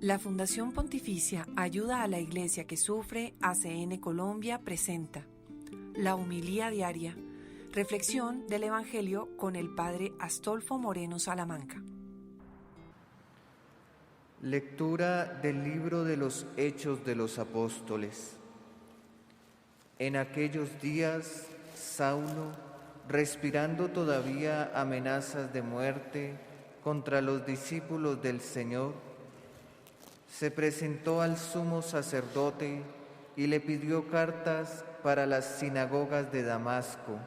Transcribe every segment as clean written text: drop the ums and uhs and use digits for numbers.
La Fundación Pontificia Ayuda a la Iglesia que Sufre, ACN Colombia, presenta La Homilía Diaria, reflexión del Evangelio con el Padre Astolfo Moreno Salamanca. Lectura del libro de los Hechos de los Apóstoles. En aquellos días, Saulo, respirando todavía amenazas de muerte contra los discípulos del Señor, se presentó al sumo sacerdote y le pidió cartas para las sinagogas de Damasco,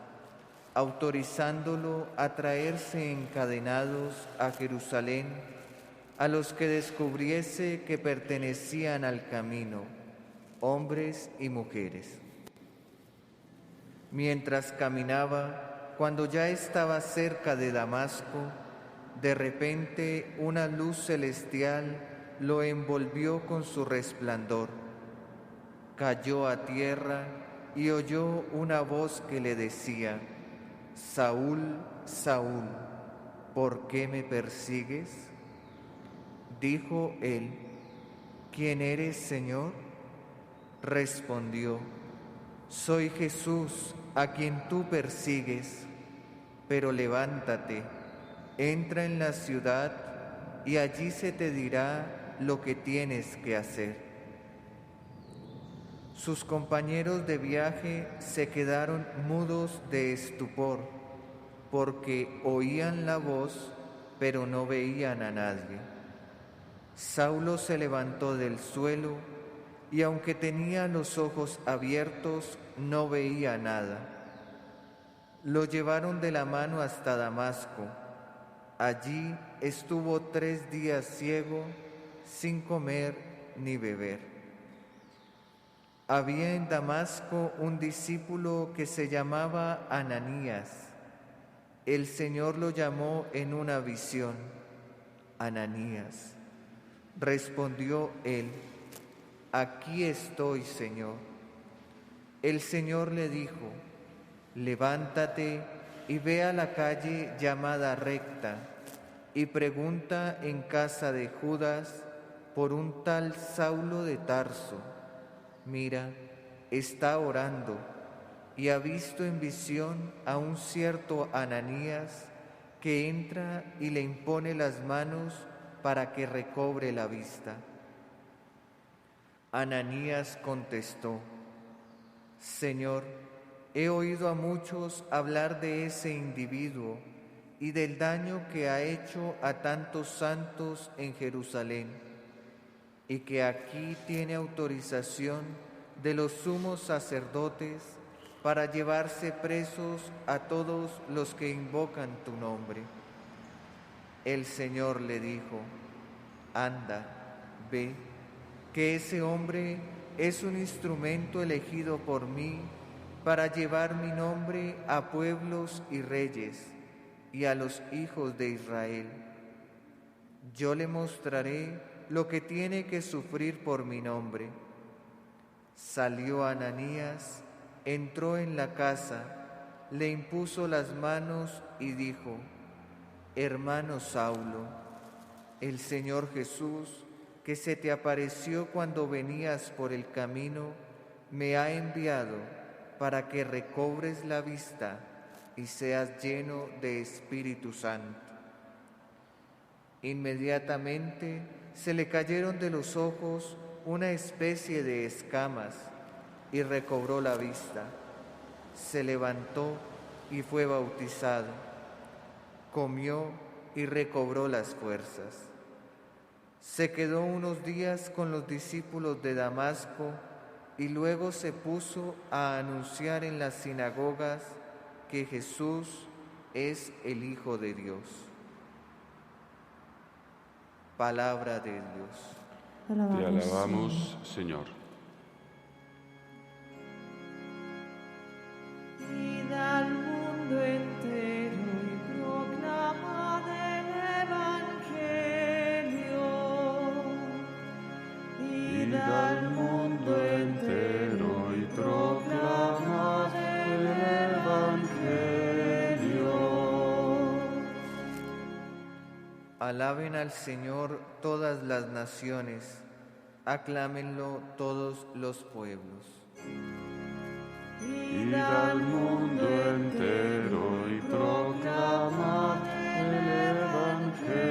autorizándolo a traerse encadenados a Jerusalén a los que descubriese que pertenecían al camino, hombres y mujeres. Mientras caminaba, cuando ya estaba cerca de Damasco, de repente una luz celestial lo envolvió con su resplandor. Cayó a tierra y oyó una voz que le decía: Saúl, Saúl, ¿por qué me persigues? Dijo él: ¿Quién eres, Señor? Respondió: Soy Jesús, a quien tú persigues. Pero levántate, entra en la ciudad y allí se te dirá lo que tienes que hacer. Sus compañeros de viaje se quedaron mudos de estupor, porque oían la voz, pero no veían a nadie. Saulo se levantó del suelo y aunque tenía los ojos abiertos, no veía nada. Lo llevaron de la mano hasta Damasco. Allí estuvo 3 días ciego, sin comer ni beber. Había en Damasco un discípulo que se llamaba Ananías. El Señor lo llamó en una visión: Ananías. Respondió él: Aquí estoy, Señor. El Señor le dijo: Levántate y ve a la calle llamada Recta y pregunta en casa de Judas por un tal Saulo de Tarso. Mira, está orando y ha visto en visión a un cierto Ananías que entra y le impone las manos para que recobre la vista. Ananías contestó: Señor, he oído a muchos hablar de ese individuo y del daño que ha hecho a tantos santos en Jerusalén, y que aquí tiene autorización de los sumos sacerdotes para llevarse presos a todos los que invocan tu nombre. El Señor le dijo: Anda, ve, que ese hombre es un instrumento elegido por mí para llevar mi nombre a pueblos y reyes y a los hijos de Israel. Yo le mostraré lo que tiene que sufrir por mi nombre. Salió Ananías, entró en la casa, le impuso las manos y dijo: Hermano Saulo, el Señor Jesús, que se te apareció cuando venías por el camino, me ha enviado para que recobres la vista y seas lleno de Espíritu Santo. Inmediatamente se le cayeron de los ojos una especie de escamas y recobró la vista. Se levantó y fue bautizado. Comió y recobró las fuerzas. Se quedó unos días con los discípulos de Damasco y luego se puso a anunciar en las sinagogas que Jesús es el Hijo de Dios. Palabra de Dios. Te alabamos, Señor. Id al mundo entero y proclamad el Evangelio. Id al mundo entero y proclamad el Evangelio. Alaben al Señor todas las naciones, aclámenlo todos los pueblos. Id al mundo entero y proclamad el Evangelio.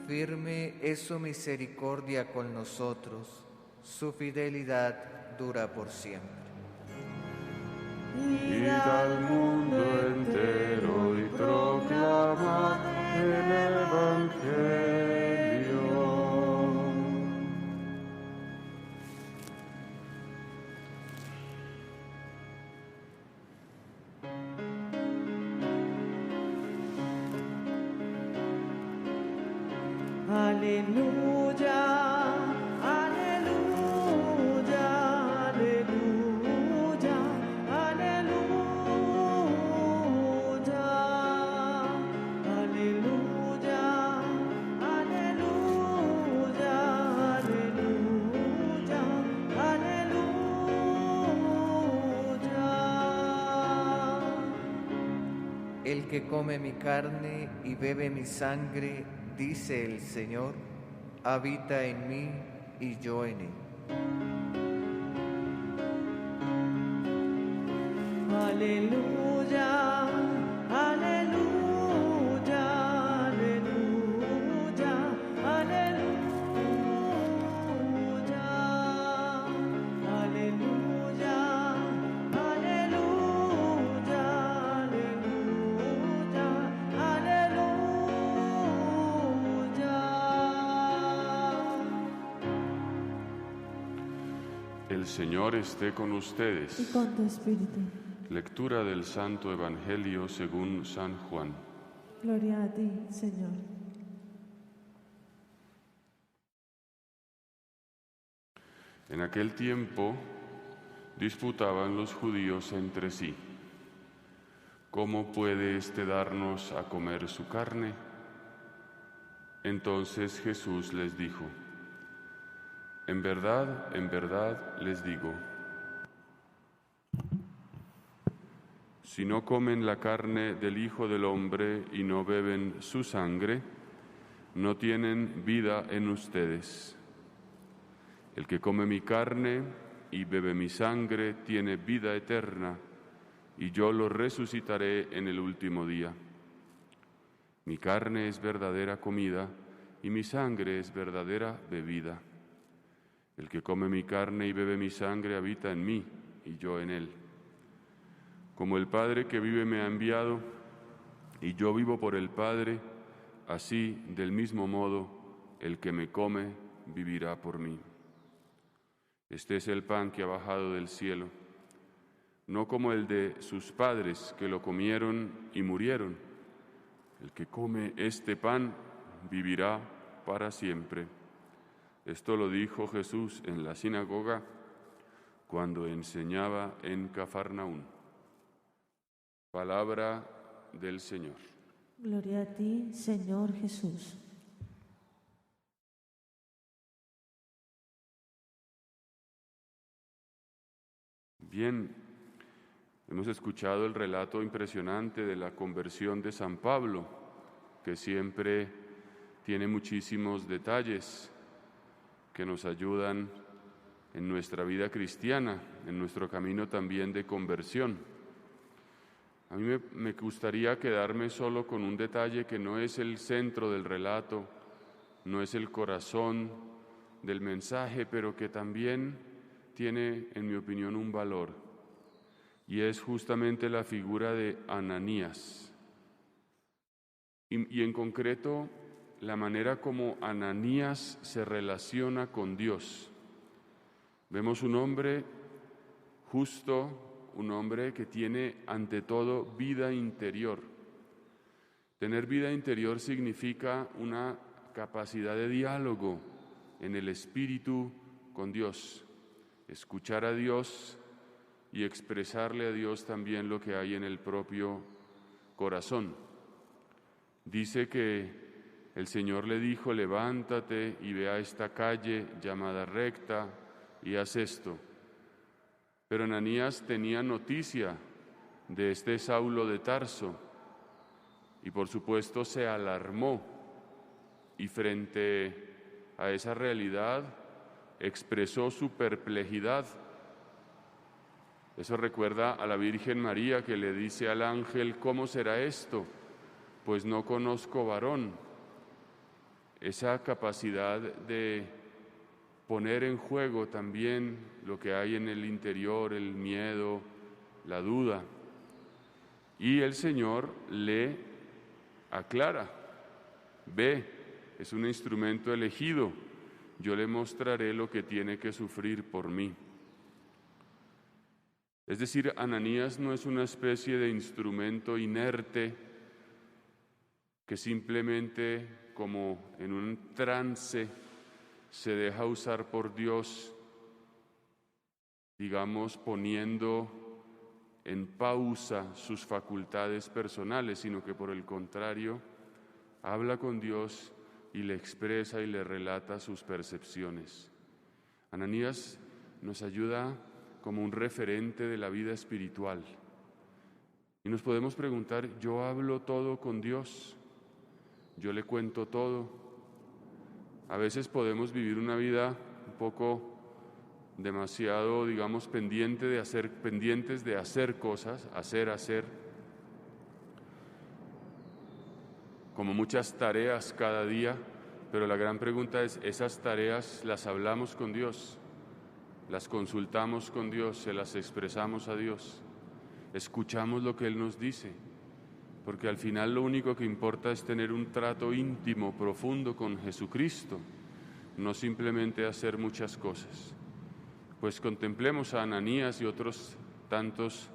Firme es su misericordia con nosotros, su fidelidad dura por siempre. Id al mundo entero y proclamad el Evangelio. Aleluya, aleluya, aleluya, aleluya, aleluya, aleluya, aleluya, aleluya. El que come mi carne y bebe mi sangre, dice el Señor, habita en mí y yo en él. Aleluya, aleluya, aleluya, aleluya, aleluya, aleluya, aleluya, aleluya. El Señor esté con ustedes. Y con tu espíritu. Lectura del Santo Evangelio según San Juan. Gloria a ti, Señor. En aquel tiempo disputaban los judíos entre sí: ¿cómo puede éste darnos a comer su carne? Entonces Jesús les dijo: en verdad les digo, si no comen la carne del Hijo del Hombre y no beben su sangre, no tienen vida en ustedes. El que come mi carne y bebe mi sangre tiene vida eterna, y yo lo resucitaré en el último día. Mi carne es verdadera comida, y mi sangre es verdadera bebida. El que come mi carne y bebe mi sangre habita en mí, y yo en él. Como el Padre que vive me ha enviado, y yo vivo por el Padre, así, del mismo modo, el que me come vivirá por mí. Este es el pan que ha bajado del cielo, no como el de sus padres que lo comieron y murieron. El que come este pan vivirá para siempre. Esto lo dijo Jesús en la sinagoga cuando enseñaba en Cafarnaún. Palabra del Señor. Gloria a ti, Señor Jesús. Bien, hemos escuchado el relato impresionante de la conversión de San Pablo, que siempre tiene muchísimos detalles que nos ayudan en nuestra vida cristiana, en nuestro camino también de conversión. A mí me gustaría quedarme solo con un detalle que no es el centro del relato, no es el corazón del mensaje, pero que también tiene, en mi opinión, un valor, y es justamente la figura de Ananías. Y en concreto, la manera como Ananías se relaciona con Dios. Vemos un hombre justo, un hombre que tiene ante todo vida interior. Tener vida interior significa una capacidad de diálogo en el espíritu con Dios, escuchar a Dios y expresarle a Dios también lo que hay en el propio corazón. Dice que el Señor le dijo: levántate y ve a esta calle llamada Recta y haz esto. Pero Ananías tenía noticia de este Saulo de Tarso, y por supuesto se alarmó y frente a esa realidad expresó su perplejidad. Eso recuerda a la Virgen María que le dice al ángel: ¿cómo será esto? Pues no conozco varón. Esa capacidad de poner en juego también lo que hay en el interior, el miedo, la duda. Y el Señor le aclara: ve, es un instrumento elegido, yo le mostraré lo que tiene que sufrir por mí. Es decir, Ananías no es una especie de instrumento inerte que simplemente, como en un trance, se deja usar por Dios, digamos, poniendo en pausa sus facultades personales, sino que por el contrario, habla con Dios y le expresa y le relata sus percepciones. Ananías nos ayuda como un referente de la vida espiritual. Y nos podemos preguntar: ¿yo hablo todo con Dios? ¿Yo le cuento todo? A veces podemos vivir una vida un poco demasiado, digamos, pendientes de hacer cosas, hacer, como muchas tareas cada día, pero la gran pregunta es: ¿esas tareas las hablamos con Dios? ¿Las consultamos con Dios? ¿Se las expresamos a Dios? ¿Escuchamos lo que Él nos dice? Porque al final lo único que importa es tener un trato íntimo, profundo con Jesucristo, no simplemente hacer muchas cosas. Pues contemplemos a Ananías y otros tantos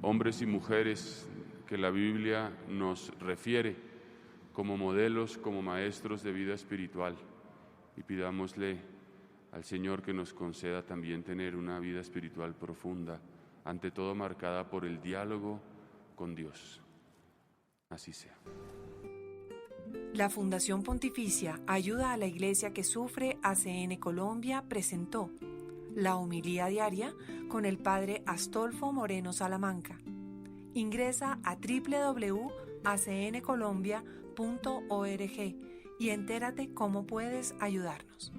hombres y mujeres que la Biblia nos refiere como modelos, como maestros de vida espiritual, y pidámosle al Señor que nos conceda también tener una vida espiritual profunda, ante todo marcada por el diálogo con Dios. Así sea. La Fundación Pontificia Ayuda a la Iglesia que Sufre ACN Colombia presentó la homilía diaria con el Padre Astolfo Moreno Salamanca. Ingresa a www.acncolombia.org y entérate cómo puedes ayudarnos.